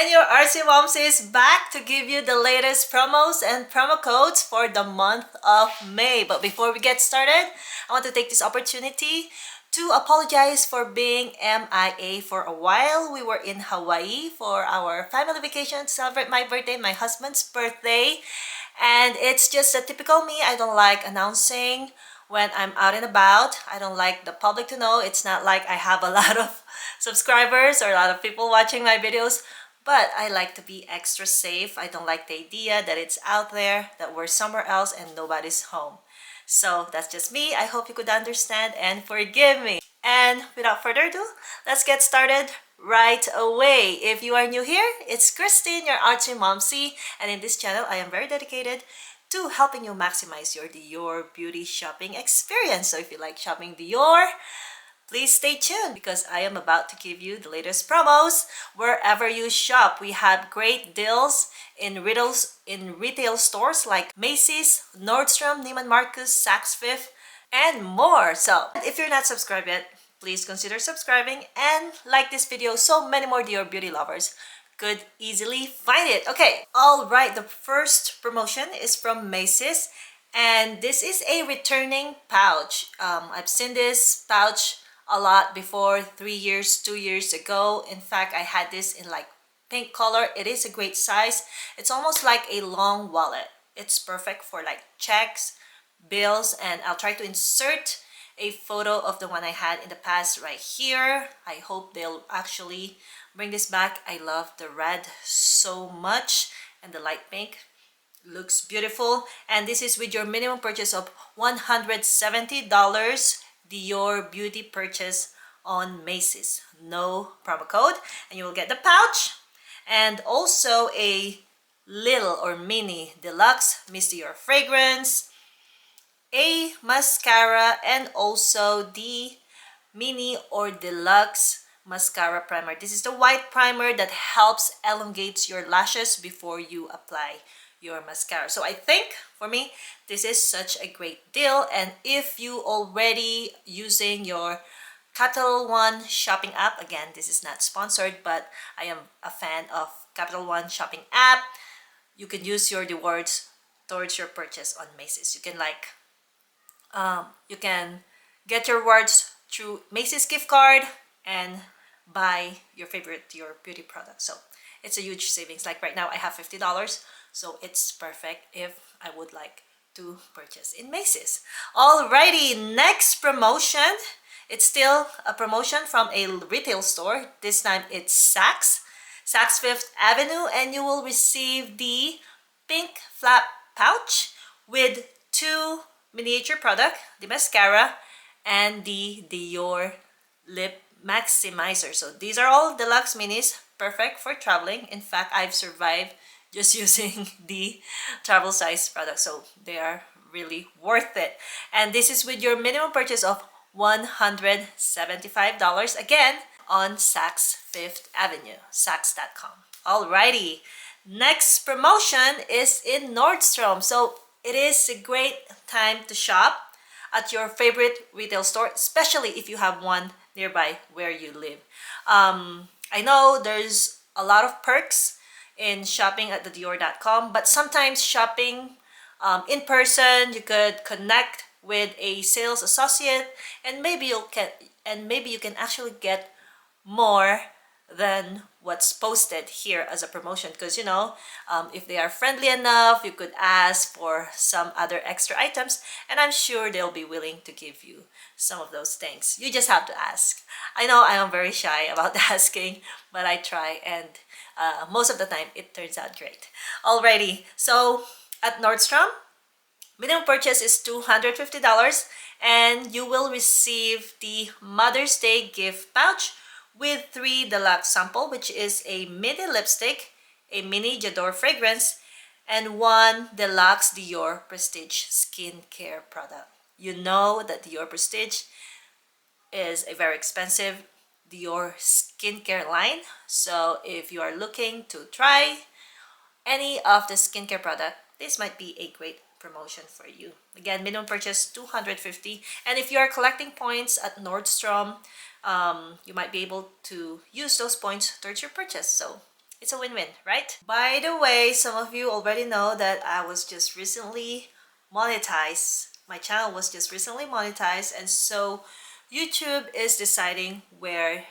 And your Artsy Momsy is back to give you the latest promos and promo codes for the month of May. But before we get started, I want to take this opportunity to apologize for being MIA for a while. We were in Hawaii for our family vacation to celebrate my birthday and my husband's birthday. And it's just a typical me. I don't like announcing when I'm out and about. I don't like the public to know. It's not like I have a lot of subscribers or a lot of people watching my videos, but I like to be extra safe. I don't like the idea that it's out there, that we're somewhere else and nobody's home. So that's just me. I hope you could understand and forgive me. And without further ado, let's get started right away. If you are new here, it's Christine, your Artsy Momsy, and in this channel, I am very dedicated to helping you maximize your Dior beauty shopping experience. So if you like shopping Dior, please stay tuned because I am about to give you the latest promos wherever you shop. We have great deals in retail stores like Macy's, Nordstrom, Neiman Marcus, Saks Fifth, and more. So if you're not subscribed yet, please consider subscribing and like this video so many more Dior beauty lovers could easily find it. Okay, all right, the first promotion is from Macy's, and this is a returning pouch. I've seen this pouch a lot before, 3 years, 2 years ago. In fact, I had this in like pink color. It is a great size. It's almost like a long wallet. It's perfect for like checks, bills, and I'll try to insert a photo of the one I had in the past right here. I hope they'll actually bring this back. I love the red so much, and the light pink looks beautiful. And this is with your minimum purchase of $170 Dior beauty purchase on Macy's. No promo code, and you will get the pouch and also a little or mini deluxe Miss Dior fragrance, a mascara, and also the mini or deluxe mascara primer. This is the white primer that helps elongate your lashes before you apply your mascara. So I think for me this is such a great deal, and if you already using your Capital One shopping app, again, this is not sponsored, but I am a fan of Capital One shopping app, you can use your rewards towards your purchase on Macy's. You can you can get your rewards through Macy's gift card and buy your favorite your beauty product. So it's a huge savings. Like right now I have $50, so it's perfect if I would like to purchase in Macy's. Alrighty, next promotion. It's still a promotion from a retail store. This time it's Saks Fifth Avenue, and you will receive the pink flap pouch with 2 miniature product, the mascara and the Dior lip maximizer. So these are all deluxe minis, perfect for traveling. In fact, I've survived just using the travel size product, so they are really worth it. And this is with your minimum purchase of $175, again on Saks Fifth Avenue, Saks.com. Alrighty, next promotion is in Nordstrom. So it is a great time to shop at your favorite retail store, especially if you have one nearby where you live. I know there's a lot of perks in shopping at the Dior.com, but sometimes shopping in person, you could connect with a sales associate, and maybe you can actually get more than what's posted here as a promotion, because you know, if they are friendly enough, you could ask for some other extra items, and I'm sure they'll be willing to give you some of those things. You just have to ask. I know I am very shy about asking, but I try, and most of the time it turns out great. Alrighty, so at Nordstrom, minimum purchase is $250, and you will receive the Mother's Day gift pouch with 3 deluxe sample, which is a mini lipstick, a mini J'adore fragrance, and 1 deluxe Dior Prestige skincare product. You know that Dior Prestige is a very expensive Dior skincare line, so if you are looking to try any of the skincare product, this might be a great promotion for you. Again, minimum purchase $250, and if you are collecting points at Nordstrom, you might be able to use those points towards your purchase. So It's a win-win, right? By the way, some of you already know that I was just recently monetized. My channel was just recently monetized, and so YouTube is deciding where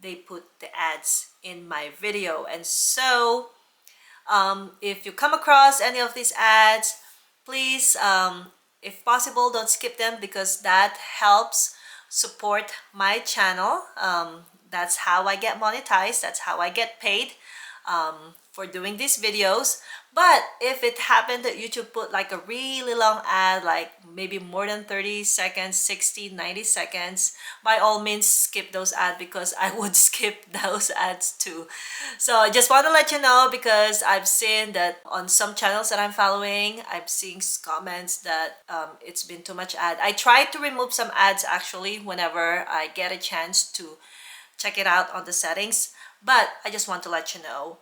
they put the ads in my video. And so if you come across any of these ads, please, if possible, don't skip them, because that helps support my channel. That's how I get monetized. That's how I get paid for doing these videos. But if it happened that YouTube put like a really long ad, like maybe more than 30 seconds, 60, 90 seconds, by all means skip those ads, because I would skip those ads too. So I just want to let you know, because I've seen that on some channels that I'm following, I'm seeing comments that it's been too much ad. I try to remove some ads actually whenever I get a chance to check it out on the settings, but I just want to let you know,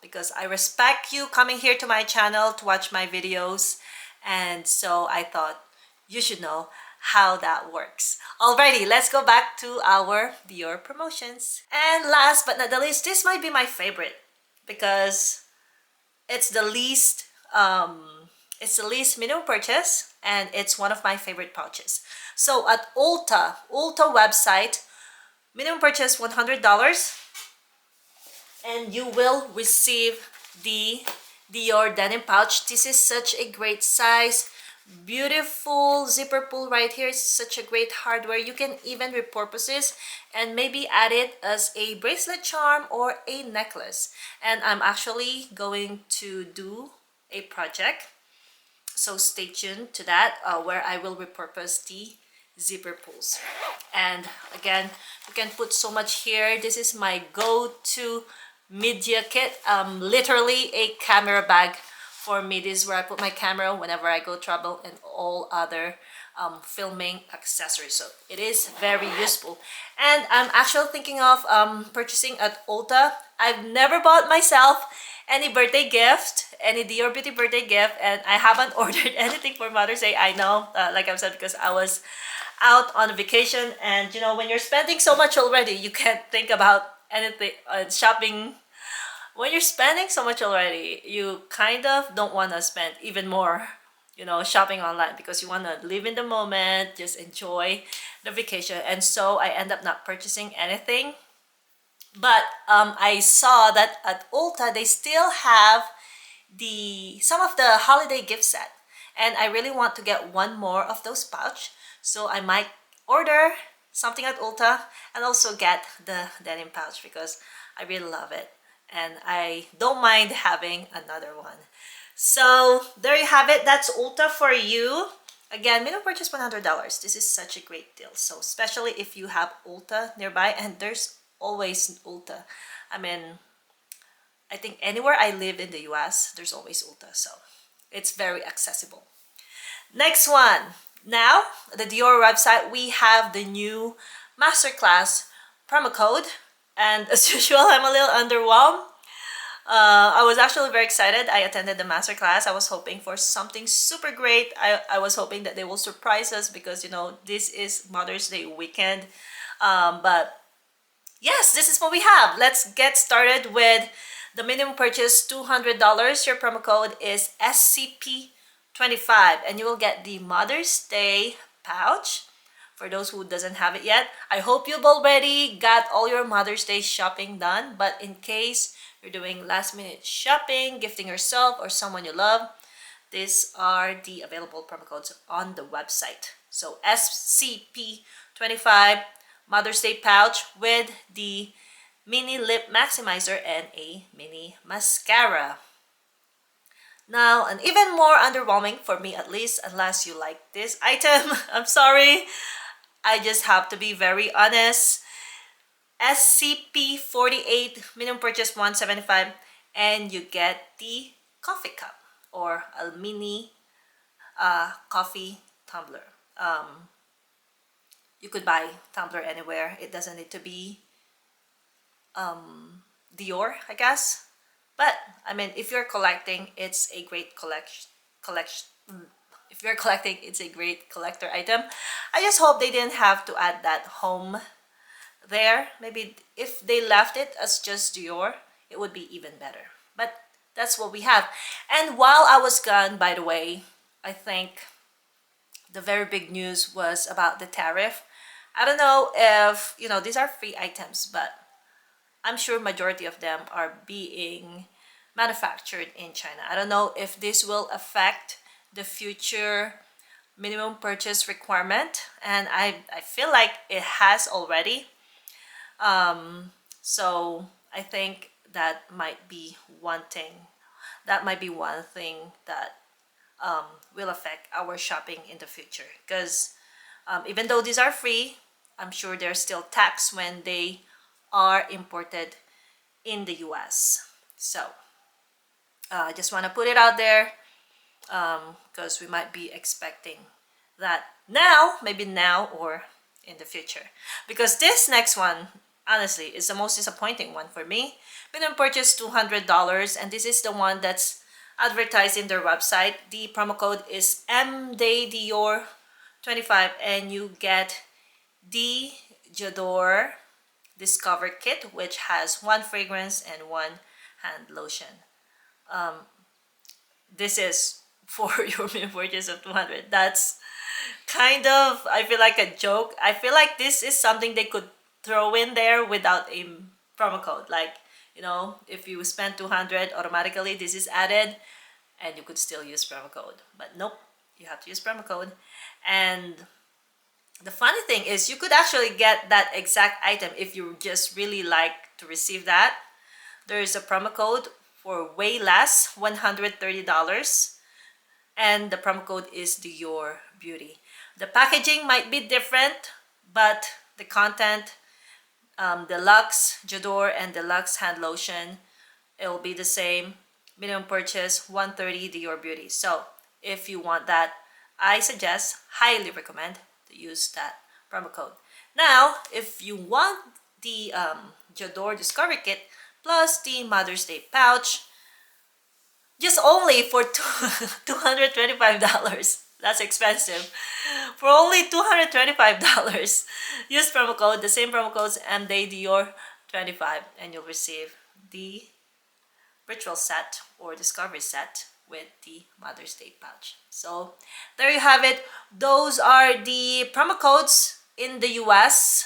because I respect you coming here to my channel to watch my videos, and so I thought you should know how that works. Alrighty, let's go back to our Dior promotions. And last but not the least, this might be my favorite, because it's the least minimum purchase, and it's one of my favorite pouches. So at Ulta website, minimum purchase $100, and you will receive the Dior denim pouch. This is such a great size, beautiful zipper pull right here. It's such a great hardware. You can even repurpose this and maybe add it as a bracelet charm or a necklace. And I'm actually going to do a project, so stay tuned to that, where I will repurpose the zipper pulls. And again, you can put so much here. This is my go-to media kit, literally a camera bag for me. This is where I put my camera whenever I go travel, and all other filming accessories. So it is very useful, and I'm actually thinking of purchasing at Ulta. I've never bought myself any birthday gift, any Dior Beauty birthday gift, and I haven't ordered anything for Mother's Day. I know, like I've said, because I was out on a vacation, and you know, when you're spending so much already, you can't think about anything, shopping. When you're spending so much already, you kind of don't want to spend even more, you know, shopping online, because you want to live in the moment, just enjoy the vacation. And so I end up not purchasing anything. But I saw that at Ulta they still have some of the holiday gift set, and I really want to get one more of those pouch, so I might order something at Ulta and also get the denim pouch, because I really love it and I don't mind having another one. So there you have it. That's Ulta for you. Again, minimum purchase $100. This is such a great deal, so especially if you have Ulta nearby, and there's always Ulta. I mean, I think anywhere I live in the US, there's always Ulta, so it's very accessible. Next one. Now, the Dior website, we have the new masterclass promo code, and as usual, I'm a little underwhelmed. I was actually very excited. I attended the masterclass. I was hoping for something super great. I was hoping that they will surprise us, because you know, this is Mother's Day weekend. But yes, this is what we have. Let's get started with the minimum purchase, $200. Your promo code is SCP25, and you will get the Mother's Day pouch. For those who doesn't have it yet, I hope you've already got all your Mother's Day shopping done. But in case you're doing last minute shopping, gifting yourself or someone you love, these are the available promo codes on the website. So SCP25 Mother's Day pouch with the mini lip maximizer and a mini mascara. Now, and even more underwhelming for me, at least, unless you like this item, I'm sorry, I just have to be very honest. SCP-48, minimum purchase $175, and you get the coffee cup or a mini coffee tumbler. You could buy tumbler anywhere. It doesn't need to be Dior, I guess. But I mean, if you're collecting, it's a great if you're collecting, it's a great collector item. I just hope they didn't have to add that home there. Maybe if they left it as just Dior, it would be even better. But that's what we have. And while I was gone, by the way, I think the very big news was about the tariff. I don't know if, these are free items, but I'm sure majority of them are being manufactured in China. I don't know if this will affect the future minimum purchase requirement, and I feel like it has already. So I think that might be one thing that will affect our shopping in the future, because even though these are free, I'm sure there's still tax when they are imported in the US. So I just want to put it out there, because we might be expecting that now, maybe now or in the future. Because this next one, honestly, is the most disappointing one for me. Minimum purchase $200, and this is the one that's advertised in their website. The promo code is MDayDior25, and you get the Dior Discover Kit, which has one fragrance and one hand lotion. This is for your minimum purchase of 200. That's kind of, I feel like, a joke. I feel like this is something they could throw in there without a promo code. Like, if you spend 200, automatically this is added, and you could still use promo code. But nope, you have to use promo code. And the funny thing is, you could actually get that exact item if you just really like to receive that. There is a promo code for way less, $130, and the promo code is Dior Beauty. The packaging might be different, but the content, deluxe Dior and deluxe hand lotion, it will be the same. Minimum purchase $130 Dior Beauty. So if you want that, I highly recommend to use that promo code. Now, if you want the Dior Discovery Kit plus the Mother's Day pouch, just only for $225. That's expensive. For only $225, use promo code, the same promo code, MDayDior25, and you'll receive the ritual set or discovery set with the Mother's Day pouch. So there you have it. Those are the promo codes in the US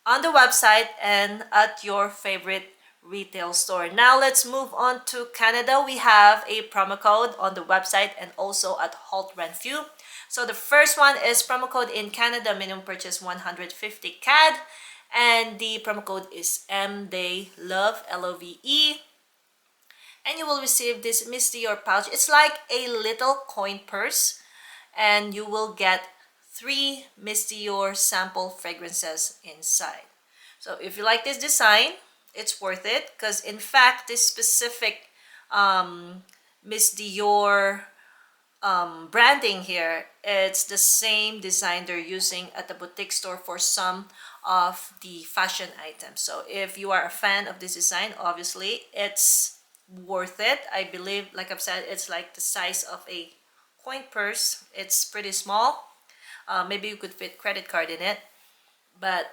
on the website and at your favorite retail store. Now let's move on to Canada. We have a promo code on the website and also at Halt Renfrew. So the first one is promo code in Canada, minimum purchase 150 CAD, and the promo code is MDayLove, LOVE, and you will receive this Miss Dior pouch. It's like a little coin purse, and you will get 3 Miss Dior sample fragrances inside. So if you like this design, it's worth it, because in fact this specific Miss Dior branding here, it's the same design they're using at the boutique store for some of the fashion items. So if you are a fan of this design, obviously it's worth it. I believe, like I've said, it's like the size of a coin purse. It's pretty small. Maybe you could fit credit card in it, but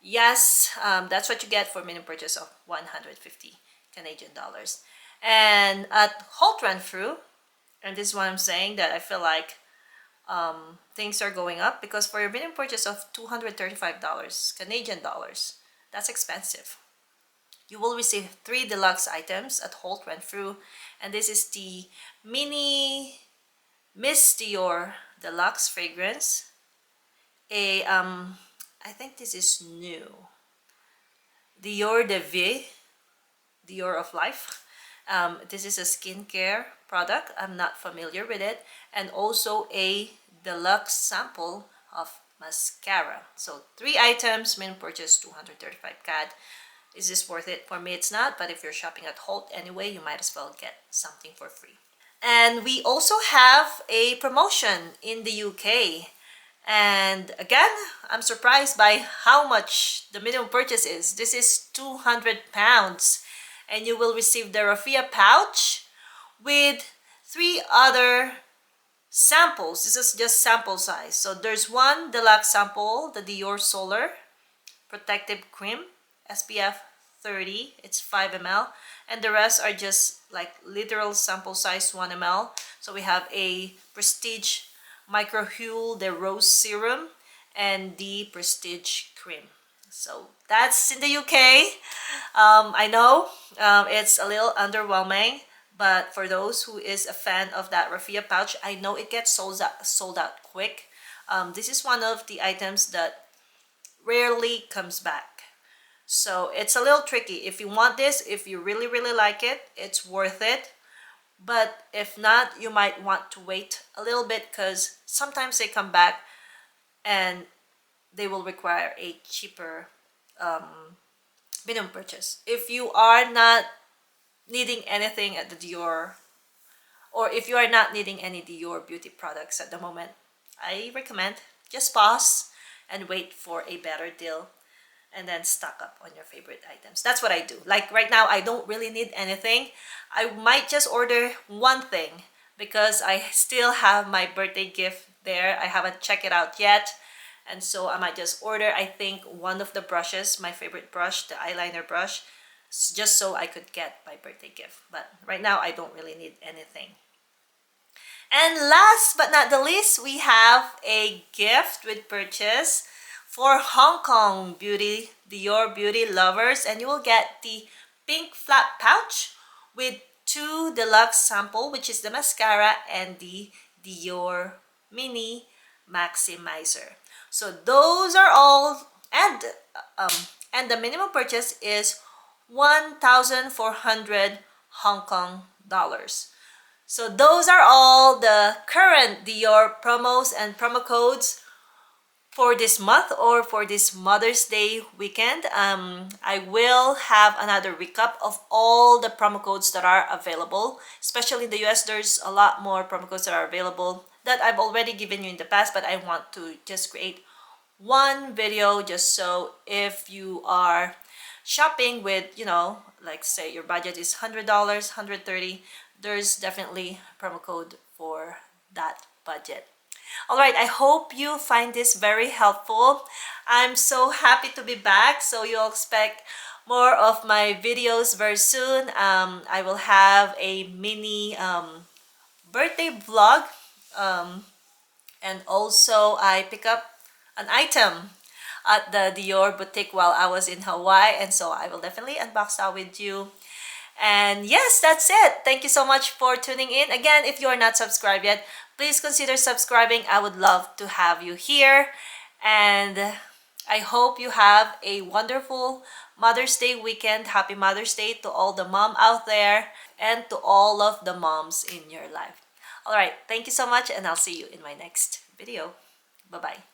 yes, that's what you get for minimum purchase of 150 Canadian dollars. And at Halt Renfrew, and this is what I'm saying, that I feel like things are going up, because for your minimum purchase of $235 Canadian dollars, that's expensive. You will receive 3 deluxe items at Halt Renfrew, and this is the mini Miss Dior deluxe fragrance. I think this is new. Dior de Vie, Dior of Life. This is a skincare product. I'm not familiar with it. And also a deluxe sample of mascara. So 3 items, minimum purchase 235 CAD. Is this worth it? For me, it's not. But if you're shopping at Holt anyway, you might as well get something for free. And we also have a promotion in the UK. And again, I'm surprised by how much the minimum purchase is. This is £200, and you will receive the raffia pouch with 3 other samples. This is just sample size. So there's one deluxe sample, the Dior Solar Protective Cream, SPF 30. It's 5 ml. And the rest are just like literal sample size 1 ml. So we have a Prestige Micro Huel, the Rose Serum, and the Prestige Cream. So that's in the UK. I know it's a little underwhelming, but for those who is a fan of that raffia pouch, I know it gets sold out quick. This is one of the items that rarely comes back. So it's a little tricky. If you want this, if you really, really like it, it's worth it. But if not, you might want to wait a little bit because sometimes they come back and they will require a cheaper minimum purchase. If you are not needing anything at the Dior, or if you are not needing any Dior beauty products at the moment, I recommend just pause and wait for a better deal and then stock up on your favorite items. That's what I do. Like right now, I don't really need anything. I might just order one thing because I still have my birthday gift there. I haven't checked it out yet. And so I might just order, I think, one of the brushes, my favorite brush, the eyeliner brush, just so I could get my birthday gift. But right now, I don't really need anything. And last but not the least, we have a gift with purchase for Hong Kong beauty, Dior beauty lovers, and you will get the pink flat pouch with 2 deluxe sample, which is the mascara and the Dior mini maximizer. So those are all, and the minimum purchase is 1,400 Hong Kong dollars. So those are all the current Dior promos and promo codes for this month or for this Mother's Day weekend. I will have another recap of all the promo codes that are available. Especially in the US, there's a lot more promo codes that are available that I've already given you in the past, but I want to just create one video just so if you are shopping with, you know, like say your budget is $100, $130, there's definitely a promo code for that budget. All right, I hope you find this very helpful. I'm so happy to be back, so you'll expect more of my videos very soon. I will have a mini birthday vlog, and also I pick up an item at the Dior boutique while I was in Hawaii, and so I will definitely unbox that with you. And yes, that's it. Thank you so much for tuning in. Again, if you are not subscribed yet, please consider subscribing. I would love to have you here. And I hope you have a wonderful Mother's Day weekend. Happy Mother's Day to all the mom out there and to all of the moms in your life. All right, thank you so much, and I'll see you in my next video. Bye-bye.